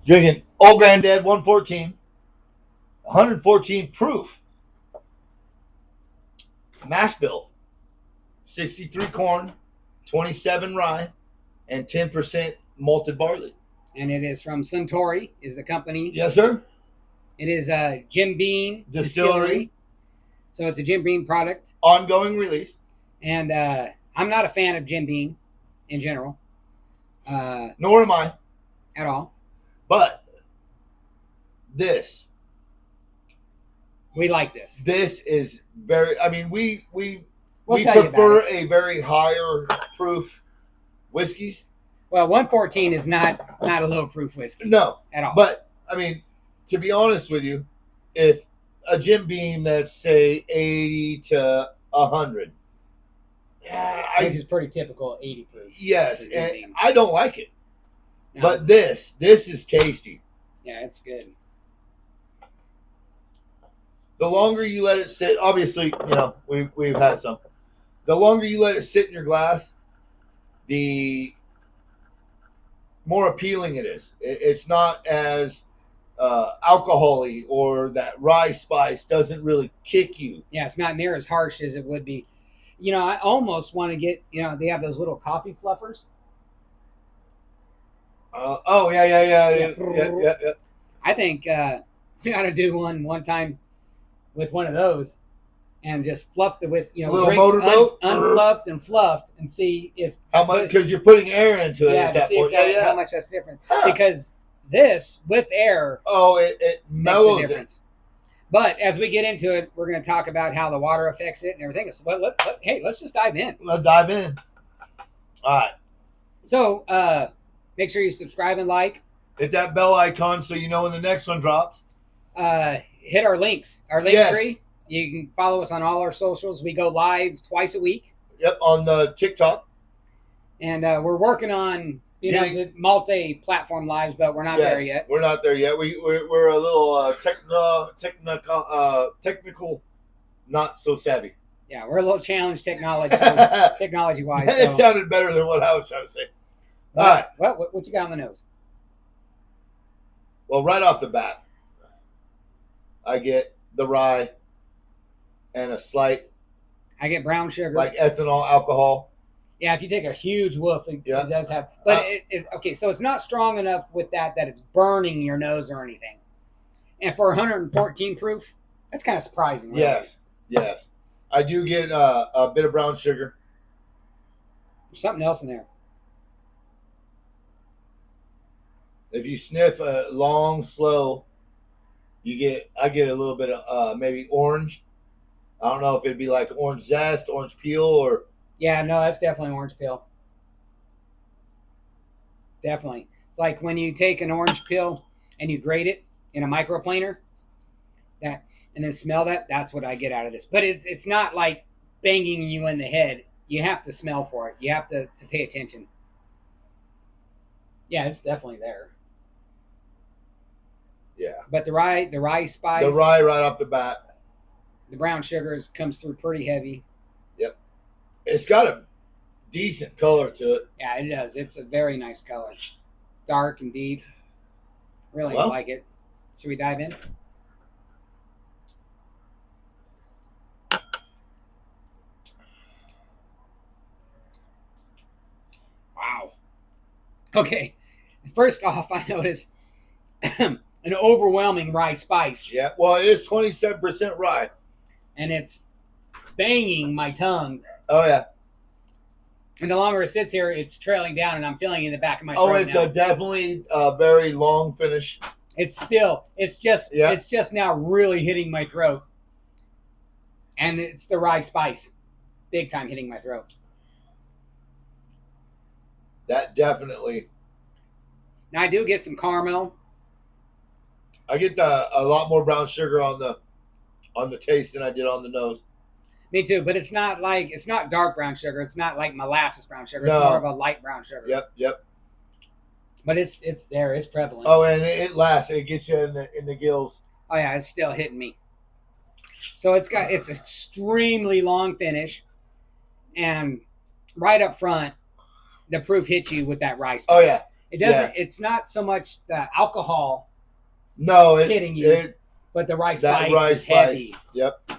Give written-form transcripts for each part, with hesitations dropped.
Drinking Old Grandad 114, 114 proof mash bill, 63 corn, 27 rye, and 10% malted barley. And it is from Suntory, is the company. Yes, sir. It is a Jim Beam Distillery. So it's a Jim Beam product. Ongoing release. And I'm not a fan of Jim Beam in general. Nor am I. At all. But this. We like this. This is very, I mean, we prefer a very higher proof whiskeys. Well, 114 is not a low proof whiskey. No. At all. But, I mean, to be honest with you, if a Jim Beam that's, say, 80 to 100. Which is pretty typical 80 proof. Yes, and I don't like it. No. But this is tasty. Yeah, it's good. The longer you let it sit, obviously, you know, we've had some. The longer you let it sit in your glass, the more appealing it is. It's not as alcohol-y, or that rye spice doesn't really kick you. Yeah, it's not near as harsh as it would be. You know, I almost want to get, you know, they have those little coffee fluffers. Yeah. I think we ought to do one time with one of those and just fluff the whiskey, you know, little motorboat, unfluffed and fluffed, and see if how much, because you're putting air into it at that point. How much that's different. Because this with air, it mellows it. But as we get into it, we're going to talk about how the water affects it and everything. So let's just dive in. Let's dive in. All right. So make sure you subscribe and like. Hit that bell icon so you know when the next one drops. Hit our links. Our link tree. You can follow us on all our socials. We go live twice a week. Yep, on the TikTok. And we're working on the multi-platform lives, but we're not there yet. We're not there yet. We're a little technical, not so savvy. Yeah, we're a little challenged technology-wise. It sounded better than what I was trying to say. All right. What you got on the nose? Well, right off the bat, I get the rye and a slight. I get brown sugar. Like ethanol, alcohol. Yeah, if you take a huge woof, it does have. But okay, so it's not strong enough with that it's burning your nose or anything. And for 114 proof, that's kind of surprising. Really. Yes. I do get a bit of brown sugar. There's something else in there. If you sniff long, slow, I get a little bit of maybe orange. I don't know if it'd be like orange zest, orange peel, or. Yeah, no, that's definitely orange peel. Definitely. It's like when you take an orange peel and you grate it in a microplaner, and then smell that. That's what I get out of this. But it's not like banging you in the head. You have to smell for it. You have to pay attention. Yeah, it's definitely there. Yeah. But the rye spice. The rye right off the bat. The brown sugar comes through pretty heavy. Yep. It's got a decent color to it. Yeah, it does. It's a very nice color. Dark and deep. Really like it. Should we dive in? Wow. Okay. First off, I noticed an overwhelming rye spice. Yeah, well, it is 27% rye. And it's banging my tongue. Oh, yeah. And the longer it sits here, it's trailing down, and I'm feeling it in the back of my throat. Oh, it's definitely a very long finish. It's just now really hitting my throat. And it's the rye spice. Big time hitting my throat. That definitely. Now, I do get some caramel. I get a lot more brown sugar on the taste than I did on the nose. Me too, but it's not dark brown sugar. It's not like molasses brown sugar. It's more of a light brown sugar. Yep. But it's there. It's prevalent. Oh, and it lasts. It gets you in the gills. Oh yeah, it's still hitting me. So it's extremely long finish, and right up front, the proof hits you with that rye spice. Oh yeah, It doesn't. It's not so much the alcohol No, it's hitting you, but the rye spice is heavy. Yep.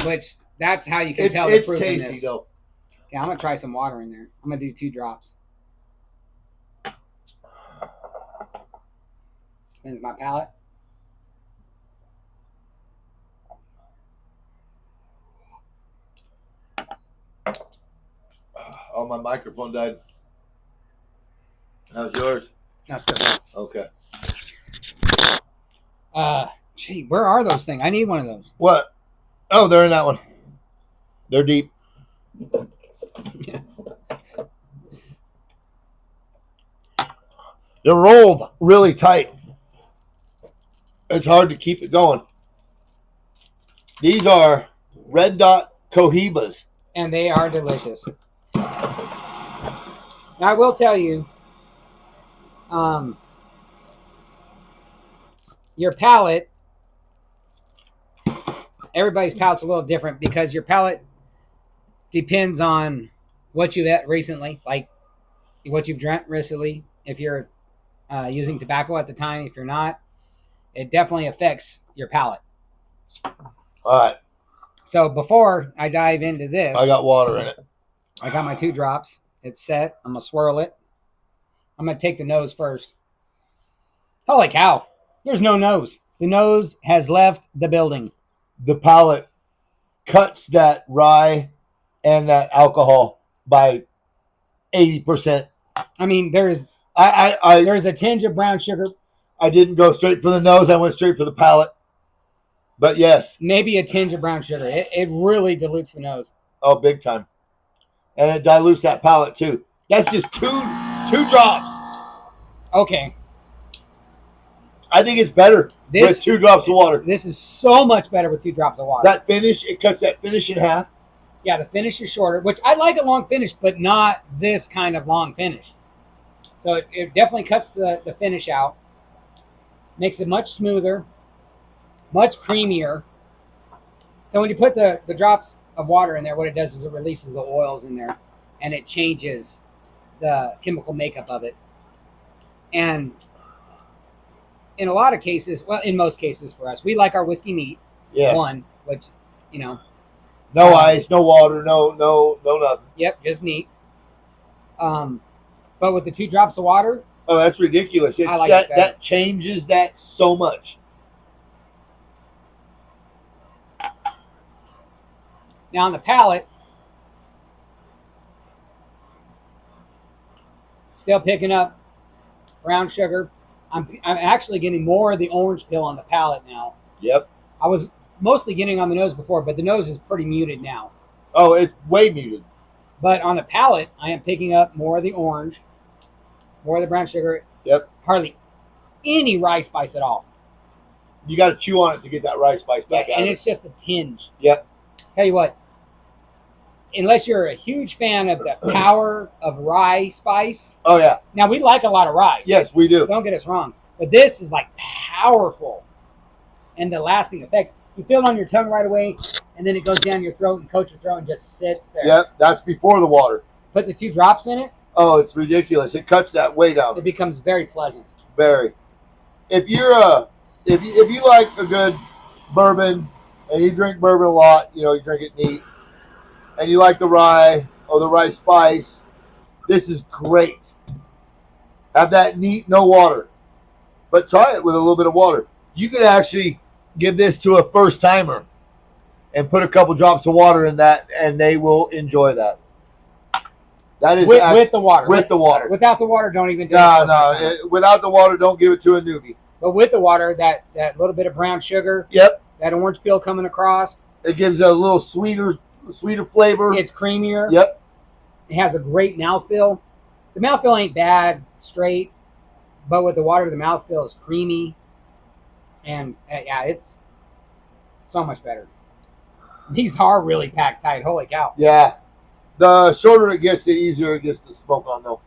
Which that's how you can tell the It's fruit in tasty this. though. Okay, I'm gonna try some water in there. I'm gonna do 2 drops. Cleanse my palate. Oh, my microphone died. How's yours? That's good. Okay. Gee, where are those things? I need one of those. What? Oh, they're in that one. They're deep. They're rolled really tight. It's hard to keep it going. These are red dot cohibas. And they are delicious. Now, I will tell you, your palate, everybody's palate's a little different because your palate depends on what you've had recently, like what you've drank recently. If you're using tobacco at the time, if you're not, it definitely affects your palate. All right. So before I dive into this, I got water in it. I got my 2 drops. It's set. I'm going to swirl it. I'm going to take the nose first. Holy cow. There's no nose. The nose has left the building. The palate cuts that rye and that alcohol by 80%. I mean, there's a tinge of brown sugar. I didn't go straight for the nose. I went straight for the palate. But yes. Maybe a tinge of brown sugar. It really dilutes the nose. Oh, big time. And it dilutes that palate too. That's just two drops. Okay. I think it's better with 2 drops of water. This is so much better with 2 drops of water. That finish, it cuts that finish in half. Yeah, the finish is shorter, which I like a long finish, but not this kind of long finish. So it definitely cuts the finish out. Makes it much smoother, much creamier. So when you put the drops of water in there, what it does is it releases the oils in there, and it changes the chemical makeup of it. And in a lot of cases, well, in most cases for us, we like our whiskey neat. Yes. One, which, you know. No ice, no water, no nothing. Yep, just neat. But with the 2 drops of water. Oh, that's ridiculous. I like it better. That changes that so much. Now on the palate, still picking up brown sugar. I'm actually getting more of the orange peel on the palate now. Yep. I was mostly getting on the nose before, but the nose is pretty muted now. Oh, it's way muted. But on the palate, I am picking up more of the orange, more of the brown sugar. Yep. Hardly any rye spice at all. You got to chew on it to get that rye spice back out. And it's just a tinge. Yep. Tell you what, unless you're a huge fan of the power of rye spice. Oh, yeah. Now, we like a lot of rye. Yes, we do. Don't get us wrong. But this is like powerful. And the lasting effects. You feel it on your tongue right away, and then it goes down your throat and coats your throat and just sits there. Yep, that's before the water. Put the 2 drops in it. Oh, it's ridiculous. It cuts that way down. It becomes very pleasant. Very. If you're if you like a good bourbon and you drink bourbon a lot, you drink it neat, and you like the rye or the rye spice, this is great. Have that neat, no water, but try it with a little bit of water. You could actually give this to a first timer and put a couple drops of water in that, and they will enjoy that. That is with the water. With the water. Without the water, don't even do it. No. Without the water, don't give it to a newbie. But with the water, that little bit of brown sugar. Yep. That orange peel coming across. It gives a little sweeter flavor. It's creamier. Yep. It has a great mouthfeel. The mouthfeel ain't bad, straight, but with the water, the mouthfeel is creamy. And yeah, it's so much better. These are really packed tight. Holy cow. Yeah. The shorter it gets, the easier it gets to smoke on, though.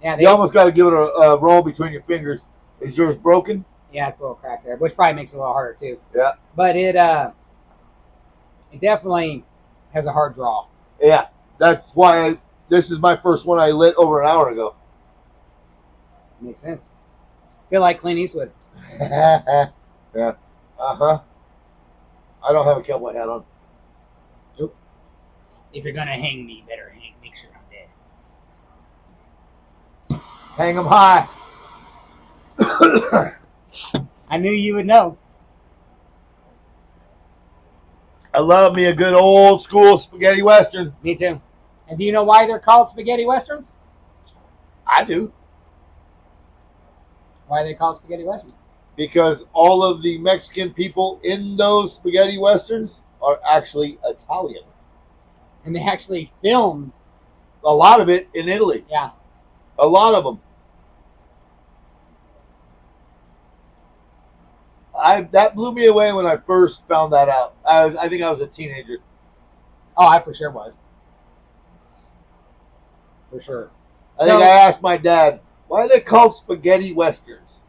Yeah, you almost got to give it a roll between your fingers. Is yours broken? Yeah, it's a little cracked there, which probably makes it a little harder, too. Yeah. But it definitely has a hard draw. Yeah. That's why this is my first one I lit over an hour ago. Makes sense. Feel like Clint Eastwood. Yeah. Uh-huh. I don't have a cowboy hat on. Nope. If you're gonna hang me, better make sure I'm dead. Hang them high. I knew you would know. I love me a good old school spaghetti western. Me too. And do you know why they're called spaghetti westerns? I do. Why are they called spaghetti westerns? Because all of the Mexican people in those spaghetti westerns are actually Italian. And they actually filmed. A lot of it in Italy. Yeah. A lot of them. That blew me away when I first found that out. I think I was a teenager. Oh, I for sure was. For sure. I think I asked my dad, why are they called spaghetti westerns?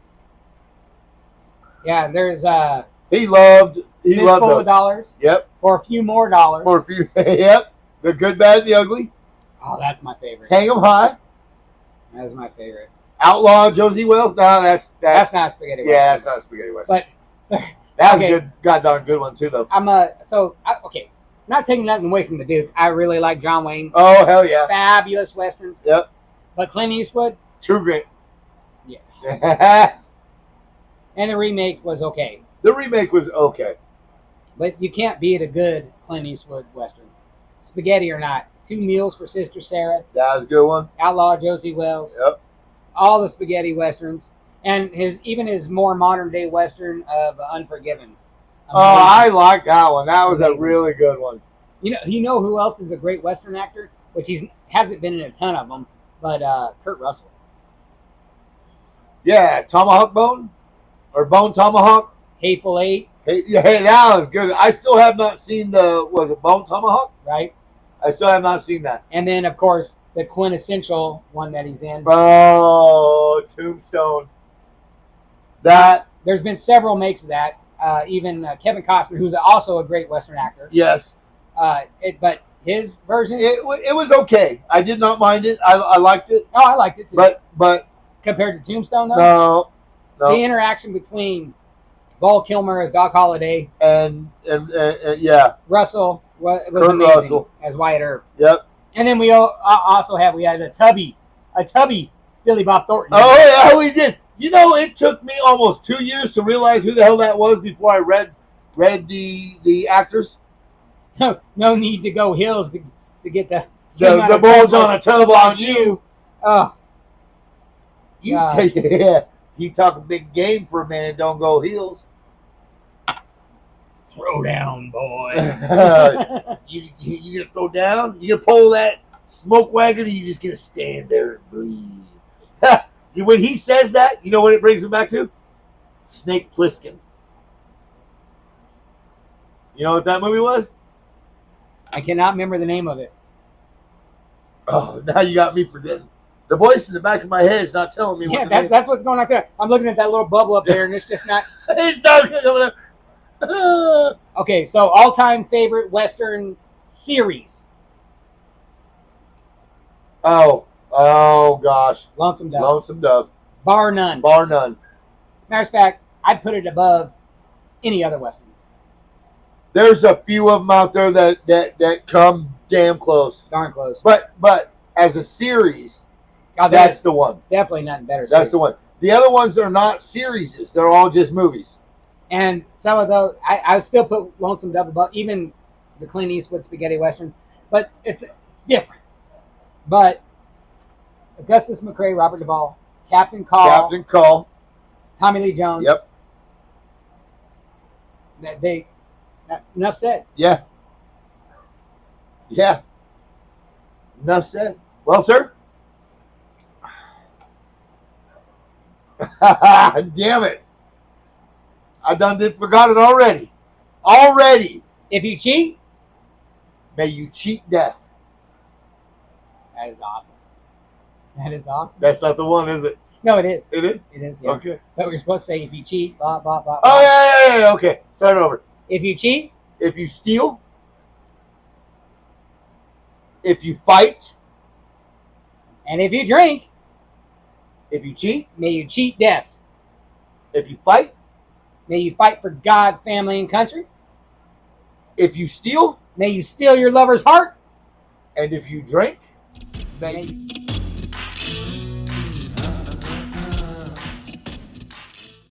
Yeah, there's He loved Fistful those. of Dollars. Yep. For a few more dollars. For a few. Yep. The Good, Bad, and the Ugly. Oh, that's my favorite. Hang 'em high. That is my favorite. Outlaw Josie Wells. No, that's not spaghetti. Yeah, that's not a spaghetti western. But that's okay. a good, goddamn good one too, though. Okay. Not taking nothing away from the Duke. I really like John Wayne. Oh hell yeah! Fabulous westerns. Yep. But Clint Eastwood. True Grit. Yeah. And the remake was okay. The remake was okay. But you can't beat a good Clint Eastwood western. Spaghetti or not. 2 Meals for Sister Sarah. That was a good one. Outlaw Josie Wells. Yep. All the spaghetti westerns. And his more modern day western of Unforgiven. Oh, I like that one. That was a really good one. You know who else is a great western actor? Which hasn't been in a ton of them, but Kurt Russell. Yeah, Tomahawk Bone or Bone Tomahawk. Hateful Eight. Hey, that was good. I still have not seen was it Bone Tomahawk? Right. I still have not seen that. And then of course the quintessential one that he's in. Oh, Tombstone. That. There's been several makes of that. Even Kevin Costner, who's also a great western actor. Yes. But his version. It was okay. I did not mind it. I liked it. Oh, I liked it too. But compared to Tombstone, though, no. The interaction between Val Kilmer as Doc Holliday and yeah, Russell was Kurt amazing Russell as Wyatt Earp. Yep. And then we had a tubby Billy Bob Thornton. Oh yeah, we did. It took me almost 2 years to realize who the hell that was before I read the actors. No need to go hills to get the bulge on a tub on you. Oh, You talk a big game for a man. Don't go heels. Throw down, boy. You gonna throw down? You gonna pull that smoke wagon, or you just gonna stand there and bleed? When he says that, you know what it brings him back to? Snake Plissken. You know what that movie was? I cannot remember the name of it. Oh, now you got me forgetting. The voice in the back of my head is not telling me what the name. That's what's going on there. I'm looking at that little bubble up there, and it's just not. It's not coming up. Okay, so all-time favorite Western series. Oh gosh. Lonesome Dove. Lonesome Dove. Bar none. Matter of fact, I'd put it above any other Western. There's a few of them out there that come damn close. Darn close. But as a series, that's the one. Definitely nothing better. That's the one. The other ones are not series. They're all just movies. And some of those, I would still put Lonesome Dove above, even the Clint Eastwood spaghetti westerns. But it's different. But Augustus McCrae, Robert Duvall, Captain Call, Tommy Lee Jones. Yep. Enough said. Yeah. Enough said. Well, sir. Damn it. I forgot it already. If you cheat, may you cheat death. That is awesome. That's not the one, is it? No, it is. It is? It is, yeah. Okay. But we're supposed to say if you cheat, blah, blah, blah, blah. Oh, yeah. Okay. Start over. If you cheat. If you steal. If you fight. And if you drink, If you cheat, may you cheat death. if you fight, May you fight for God, family, and country. if you steal, May you steal your lover's heart. and if you drink, May may you